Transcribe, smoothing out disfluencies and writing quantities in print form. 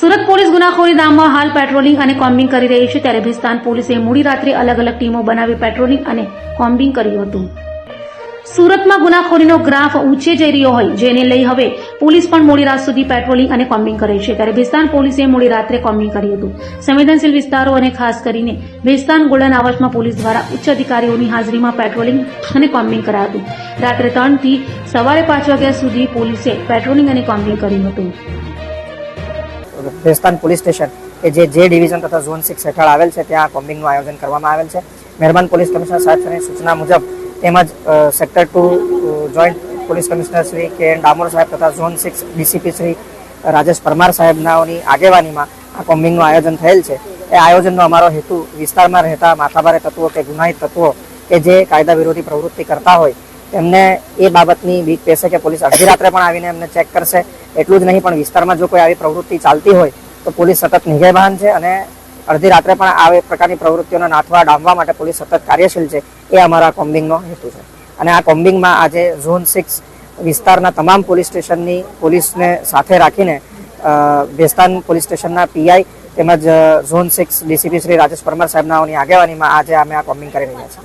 Surat police ગુનાખોરી ડામમાં હાલ patrolling અને combing કરી રહી છે, ત્યારે ભિસ્તાન પોલીસે મોડી રાત્રે અલગ અલગ ટીમો બનાવી પેટ્રોલિંગ અને કોમ્બિંગ કર્યું હતું. સુરતમાં ગુનાખોરીનો ગ્રાફ ઊંચે જઈ રહ્યો હોય, જેને લઈ હવે પોલીસ પણ મોડી રાત સુધી પેટ્રોલિંગ અને કોમ્બિંગ કરે છે, ત્યારે ભિસ્તાન પોલીસે મોડી રાત્રે કોમ્બિંગ કર્યું હતું. સંવેદનશીલ વિસ્તારો અને ખાસ કરીને ભિસ્તાન ગોલ્ડન આવાસમાં પોલીસ દ્વારા ઉચ્ચ અધિકારીઓની હાજરીમાં પેટ્રોલિંગ અને કોમ્બિંગ કરાયું હતું. રાત્રે 3 થી સવારે 5 વાગ્યા સુધી પોલીસે પેટ્રોલિંગ અને કોમ્બિંગ કર્યું હતું. ભેસ્તાન પોલીસ સ્ટેશન કે જે ડિવિઝન તથા ઝોન 6 હેઠળ આવેલ છે, ત્યાં કોમ્બિંગનું આયોજન કરવામાં આવેલ છે. મહેરબાન પોલીસ કમિશનર સાહેબની સૂચના મુજબ તેમજ sector 2 joint police commissioner Shri કે એન ડામોર સાહેબ તથા ઝોન 6 ડીસીપી શ્રી રાજેશ પરમાર સાહેબનાઓની આગેવાનીમાં આ કોમ્બિંગનું આયોજન થયેલ છે. એ આયોજનનો અમારો હેતુ વિસ્તારમાં રહેતા માથાભારે તત્વો કે ગુનાહિત તત્વો કે જે કાયદા વિરોધી પ્રવૃત્તિ કરતા હોય તેમને એ બાબતની બીક બેસે કે પોલીસ અડધી રાત્રે પણ આવીને એમને ચેક કરશે. એટલું જ નહીં, પણ વિસ્તારમાં જો કોઈ આવી પ્રવૃત્તિ ચાલતી હોય તો પોલીસ સતત નિગેબાન છે અને અડધી રાત્રે પણ આવી પ્રકારની પ્રવૃત્તિઓને નાથવા ડામવા માટે પોલીસ સતત કાર્યશીલ છે. એ અમારા કોમ્બિંગનો હેતુ છે. અને આ કોમ્બિંગમાં આજે ઝોન 6 વિસ્તારના તમામ પોલીસ સ્ટેશનની પોલીસને સાથે રાખીને ભેસ્તાન પોલીસ સ્ટેશનના પીઆઈ તેમજ ઝોન 6 ડીસીપી શ્રી રાજેશ પરમાર સાહેબનાઓની આગેવાનીમાં આજે અમે આ કોમ્બિંગ કરી રહ્યા છીએ.